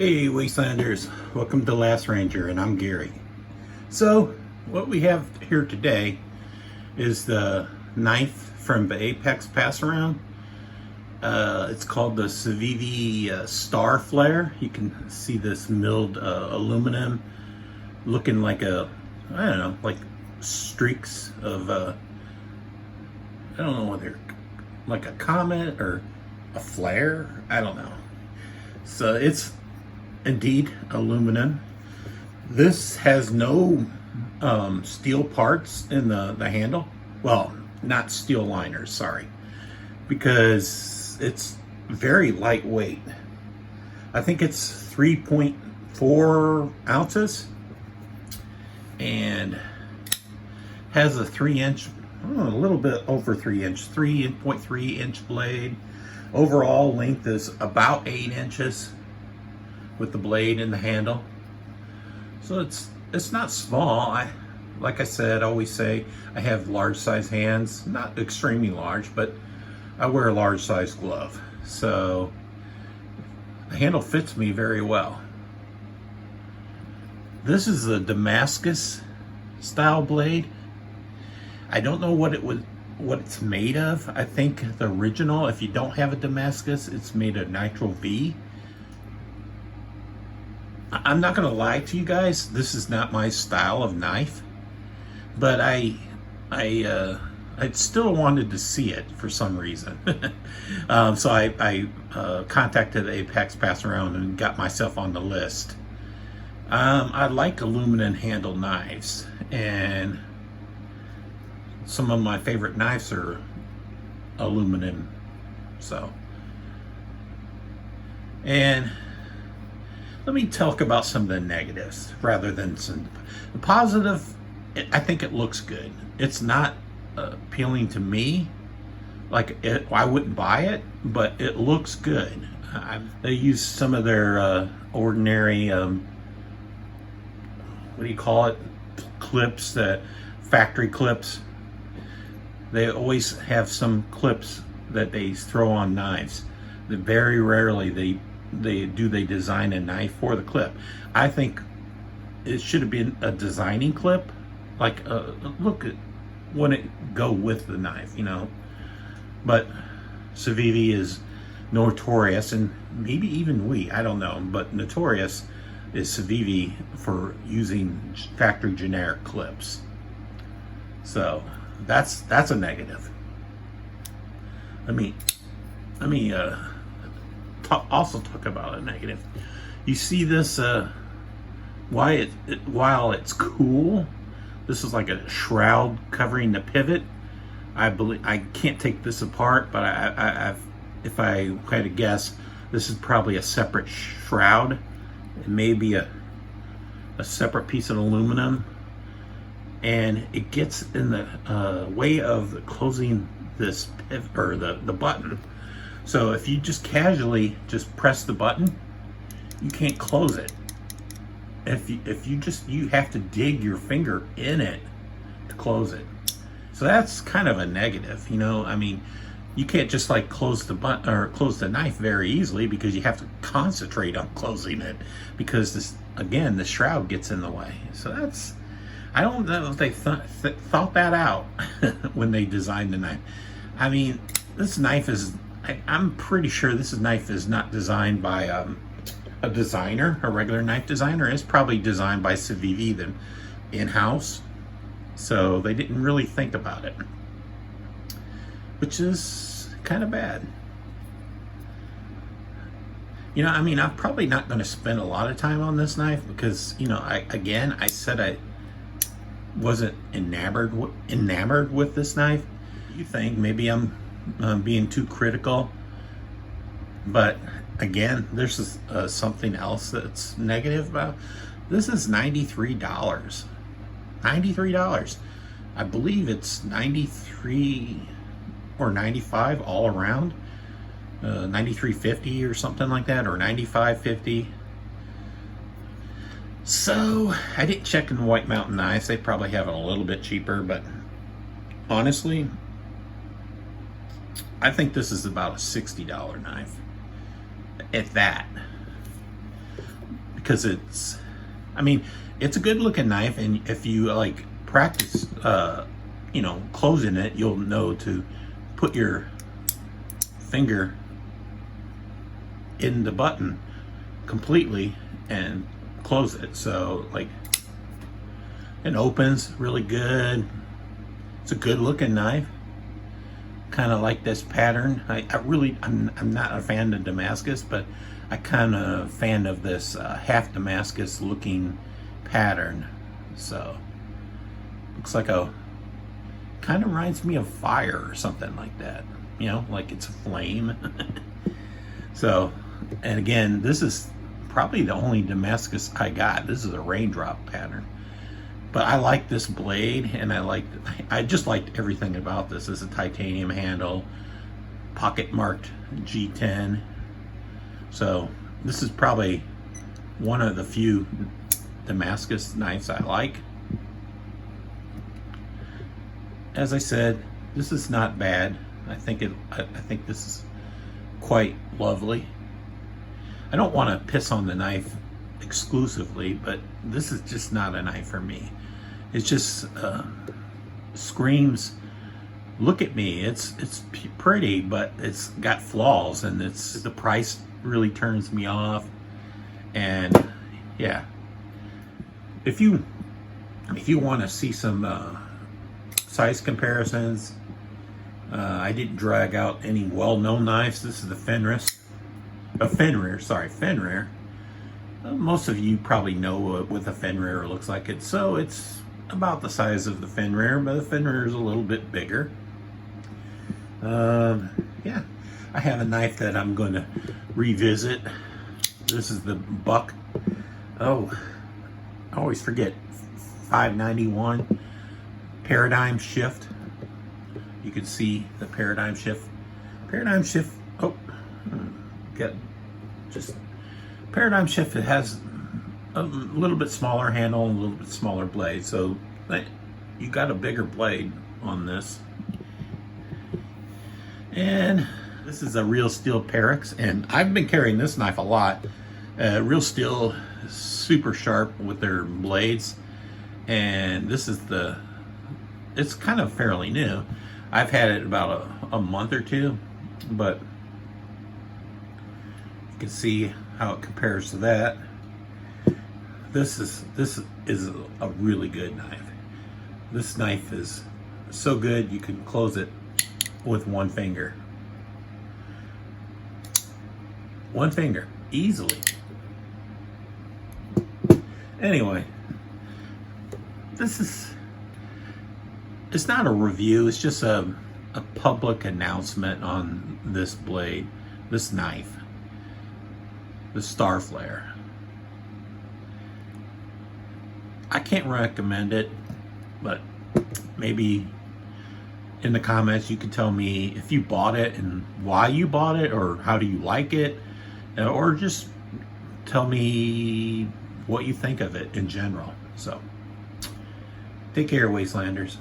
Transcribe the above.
Hey Wastelanders, welcome to Last Ranger, and I'm Gary. So what we have here today is the knife from the Apex pass around. It's called the Civivi Starflare. You can see this milled aluminum looking like I don't know, like streaks of I don't know whether like a comet or a flare, I don't know. So it's indeed aluminum. This has no steel parts in the handle. Well, not steel liners, sorry, because it's very lightweight. I think it's 3.4 ounces and has a 3-inch, a little bit over 3-inch, 3.3 inch blade. Overall length is about 8 inches with the blade and the handle. So it's not small. Like I said, I always say I have large size hands, not extremely large, but I wear a large size glove. So the handle fits me very well. This is a Damascus style blade. I don't know what it's made of. I think the original, if you don't have a Damascus, it's made of nitro V. I'm not gonna lie to you guys, this is not my style of knife, but I still wanted to see it for some reason. So I contacted Apex Pass Around and got myself on the list. I like aluminum handle knives, and some of my favorite knives are aluminum. And let me talk about some of the negatives rather than the positive. I think it looks good. It's not appealing to me. I wouldn't buy it, but it looks good. They use some of their ordinary, what do you call it? Clips, factory clips. They always have some clips that they throw on knives. Very rarely they design a knife for the clip. I think it should have been a designing clip, like look at when it go with the knife, you know. But Civivi is notorious, and maybe even I don't know, but notorious is Civivi for using factory generic clips. So that's a negative. Let me also talk about a negative. You see this, while it's cool, this is like a shroud covering the pivot. I believe, I can't take this apart, but if I had to guess, this is probably a separate shroud. It may be a separate piece of aluminum, and it gets in the way of closing this pivot, or the button. So if you just casually just press the button, you can't close it. You have to dig your finger in it to close it. So that's kind of a negative, you know. I mean, you can't just like close the button or close the knife very easily, because you have to concentrate on closing it, because the shroud gets in the way. So I don't know if they thought that out when they designed the knife. I mean, this knife is, I'm pretty sure this knife is not designed by a designer, a regular knife designer. It's probably designed by Civivi, them in-house. So they didn't really think about it, which is kind of bad. You know, I mean, I'm probably not going to spend a lot of time on this knife because, you know, I said I wasn't enamored with this knife. You think maybe I'm being too critical, but again, there's something else that's negative about this. Is $93. $93. I believe it's 93 or 95 all around. 93.50 or something like that, or 95.50. So I didn't check in White Mountain Knives. They probably have it a little bit cheaper, but honestly, I think this is about a $60 knife, if that. because I mean, it's a good looking knife, and if you like practice, you know, closing it, you'll know to put your finger in the button completely and close it. So like it opens really good. It's a good looking knife. Kind of like this pattern. I'm not a fan of Damascus, but I kind of fan of this half Damascus looking pattern. So looks like kind of reminds me of fire or something like that, you know, like it's a flame. So, and again, this is probably the only Damascus I got. This is a raindrop pattern, but I like this blade, and I just liked everything about this. This is a titanium handle, pocket marked G10. So this is probably one of the few Damascus knives I like. As I said, this is not bad. I think this is quite lovely. I don't want to piss on the knife exclusively, but this is just not a knife for me. It just screams, look at me. It's pretty, but it's got flaws, and the price really turns me off. And yeah, if you want to see some size comparisons, I didn't drag out any well-known knives. This is the Fenrir. Most of you probably know what the Fenrir looks like. So it's about the size of the Fenrir, but the Fenrir is a little bit bigger. Yeah, I have a knife that I'm going to revisit. This is the Buck. Oh, I always forget. 591 paradigm shift. You can see the paradigm shift. Oh, paradigm shift. It has a little bit smaller handle and a little bit smaller blade. So you got a bigger blade on this. And this is a Real Steel Pyrex, and I've been carrying this knife a lot. Real Steel, super sharp with their blades, and this is it's kind of fairly new. I've had it about a month or two, but you can see how it compares to that. This is a really good knife. This knife is so good you can close it with one finger. One finger, easily. Anyway, it's not a review, it's just a public announcement on this blade, this knife, the Starflare. I can't recommend it, but maybe in the comments you can tell me if you bought it and why you bought it, or how do you like it, or just tell me what you think of it in general. So take care, Wastelanders.